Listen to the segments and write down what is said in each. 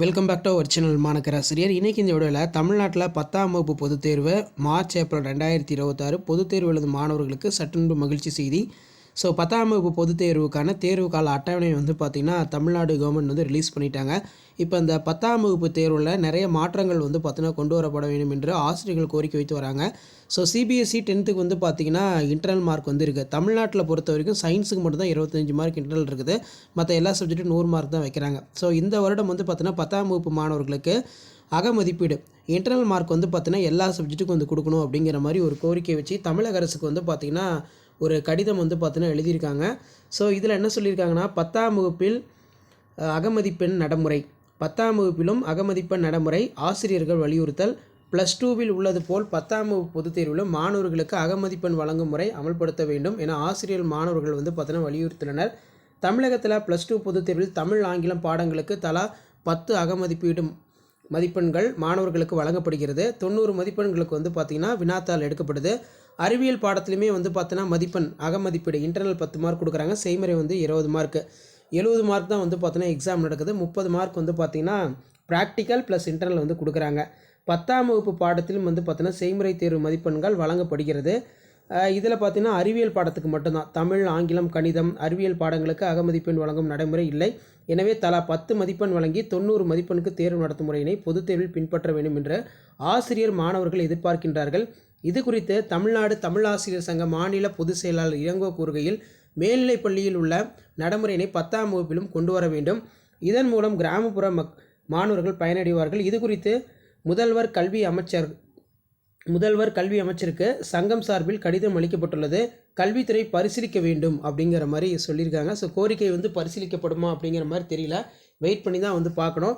Welcome back to our channel மாணக்கராசிரியர். இன்றைக்கி இந்த வீடியோவில் தமிழ்நாட்டில் 10ஆம் வகுப்பு பொதுத் தேர்வு மார்ச் ஏப்ரல் 2026 பொதுத் தேர்வு எழுதும் மாணவர்களுக்கு சற்றுண்டு மகிழ்ச்சி செய்தி. 10ஆம் வகுப்பு பொதுத் தேர்வுக்கான தேர்வு கால அட்டவணை பார்த்திங்கன்னா தமிழ்நாடு கவர்மெண்ட் ரிலீஸ் பண்ணிட்டாங்க. இப்போ இந்த 10ஆம் வகுப்பு தேர்வில் நிறைய மாற்றங்கள் பார்த்திங்கன்னா கொண்டு வரப்பட வேண்டும் என்று ஆசிரியர்கள் கோரிக்கை வைத்து வராங்க. சிபிஎஸ்சி 10th பார்த்திங்கன்னா இன்டர்னல் மார்க் இருக்குது. தமிழ்நாட்டில் பொறுத்த வரைக்கும் சயின்ஸுக்கு மட்டும் தான் 25 மார்க் இன்டர்னல் இருக்குது. மற்ற எல்லா சப்ஜெக்ட்டும் 100 மார்க் தான் வைக்கிறாங்க. இந்த வருடம் பார்த்திங்கன்னா 10ஆம் வகுப்பு மாணவர்களுக்கு அகமதிப்பீடு இன்டர்னல் மார்க் பார்த்திங்கன்னா எல்லா சப்ஜெக்ட்டுக்கும் கொடுக்கணும் அப்படிங்கிற மாதிரி ஒரு கோரிக்கை வச்சு தமிழக அரசுக்கு பார்த்திங்கன்னா ஒரு கடிதம் பார்த்திங்கன்னா எழுதியிருக்காங்க. இதில் என்ன சொல்லியிருக்காங்கன்னா 10ஆம் வகுப்பில் அகமதிப்பெண் நடைமுறை 10ஆம் வகுப்பிலும் அகமதிப்பெண் நடைமுறை ஆசிரியர்கள் வலியுறுத்தல். +2வில் உள்ளது போல் 10ஆம் வகுப்பு பொதுத் தேர்விலும் மாணவர்களுக்கு அகமதிப்பெண் வழங்கும் முறை அமல்படுத்த வேண்டும் என ஆசிரியர் மாணவர்கள் பார்த்திங்கன்னா வலியுறுத்தினர். தமிழகத்தில் +2 பொதுத் தேர்வில் தமிழ் ஆங்கிலம் பாடங்களுக்கு தலா 10 அகமதிப்பீடு மதிப்பெண்கள் மாணவர்களுக்கு வழங்கப்படுகிறது. 90 மதிப்பெண்களுக்கு பார்த்திங்கன்னா வினாத்தாள் எடுக்கப்படுது. அறிவியல் பாடத்துலையுமே பார்த்தீங்கன்னா மதிப்பெண் அகமதிப்பீடு இன்டர்னல் 10 மார்க் கொடுக்குறாங்க. செய்முறை 20 மார்க்கு 70 மார்க் தான் பார்த்தீங்கன்னா எக்ஸாம் நடக்குது. 30 மார்க் பார்த்திங்கன்னா ப்ராக்டிக்கல் ப்ளஸ் இன்டர்னல் கொடுக்குறாங்க. 10ஆம் வகுப்பு பாடத்திலும் பார்த்தீங்கன்னா செய்முறை தேர்வு மதிப்பெண்கள் வழங்கப்படுகிறது. இதில் பார்த்திங்கன்னா அறிவியல் பாடத்துக்கு மட்டும்தான் தமிழ் ஆங்கிலம் கணிதம் அறிவியல் பாடங்களுக்கு அகமதிப்பெண் வழங்கும் நடைமுறை இல்லை. எனவே தலா 10 மதிப்பெண் வழங்கி 90 மதிப்பெண்ணுக்கு தேர்வு நடத்தும் முறையினை பொதுத் தேர்வில் பின்பற்ற வேண்டும் என்று ஆசிரியர் மாணவர்கள் எதிர்பார்க்கின்றார்கள். இது குறித்து தமிழ்நாடு தமிழ் ஆசிரியர் சங்க மாநில பொதுச் செயலாளர் இளங்கோ கூறுகையில், மேல்நிலைப் பள்ளியில் உள்ள நடைமுறையினை 10ஆம் வகுப்பிலும் கொண்டு வர வேண்டும். இதன் மூலம் கிராமப்புற மாணவர்கள் பயனடைவார்கள். இது குறித்து முதல்வர் கல்வி அமைச்சருக்கு சங்கம் சார்பில் கடிதம் அளிக்கப்பட்டுள்ளது. கல்வித்துறை பரிசீலிக்க வேண்டும் அப்படிங்கிற மாதிரி சொல்லியிருக்காங்க. கோரிக்கை பரிசீலிக்கப்படுமா அப்படிங்கிற மாதிரி தெரியல, வெயிட் பண்ணி தான் பார்க்கணும்.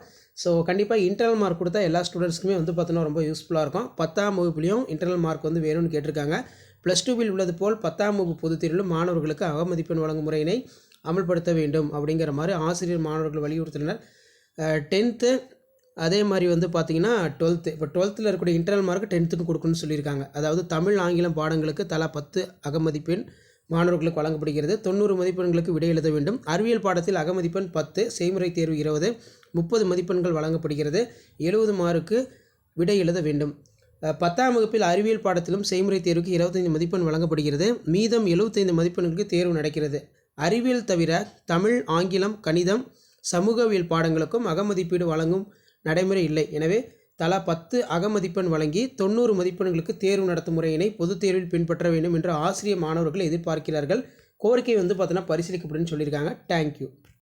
கண்டிப்பாக இன்டர்னல் மார்க் கொடுத்தா எல்லா ஸ்டூடெண்ட்ஸ்க்குமே பார்த்தோன்னா ரொம்ப யூஸ்ஃபுல்லாக இருக்கும். 10ஆம் வகுப்புலையும் இன்டர்னல் மார்க் வேணும்னு கேட்டிருக்காங்க. +2வில் உள்ளது போல் 10ஆம் வகுப்பு பொதுத் தேர்விலும் மாணவர்களுக்கு அகமதிப்பெண் வழங்கும் முறையினை அமல்படுத்த வேண்டும் அப்படிங்கிற மாதிரி ஆசிரியர் மாணவர்கள் வலியுறுத்தினர். 10th அதே மாதிரி பார்த்திங்கன்னா 12th இப்போ 12th இருக்கக்கூடிய இன்டர்னல் மார்க் 10th கொடுக்கணும்னு சொல்லியிருக்காங்க. அதாவது தமிழ் ஆங்கிலம் பாடங்களுக்கு தலா 10 அகமதிப்பெண் மாணவர்களுக்கு வழங்கப்படுகிறது. 90 மதிப்பெண்களுக்கு விடை எழுத வேண்டும். அறிவியல் பாடத்தில் அகமதிப்பெண் 10 செய்முறை தேர்வு 20 30 மதிப்பெண்கள் வழங்கப்படுகிறது. 70 மார்க்கு விடை எழுத வேண்டும். 10ஆம் வகுப்பில் அறிவியல் பாடத்திலும் செய்முறை தேர்வுக்கு 25 மதிப்பெண் வழங்கப்படுகிறது. மீதம் 75 மதிப்பெண்களுக்கு தேர்வு நடக்கிறது. அறிவியல் தவிர தமிழ் ஆங்கிலம் கணிதம் சமூகவியல் பாடங்களுக்கும் அகமதிப்பீடு வழங்கும் நடைமுறை இல்லை. எனவே தலா 10 அகமதிப்பெண் வழங்கி 90 மதிப்பெண்களுக்கு தேர்வு நடத்தும் முறையினை பொதுத் தேர்வில் பின்பற்ற வேண்டும் என்று ஆசிரியர் மாணவர்கள் எதிர்பார்க்கிறார்கள். கோரிக்கை பார்த்தீங்கன்னா பரிசீலிக்கப்படும் சொல்லியிருக்காங்க. தேங்க்யூ.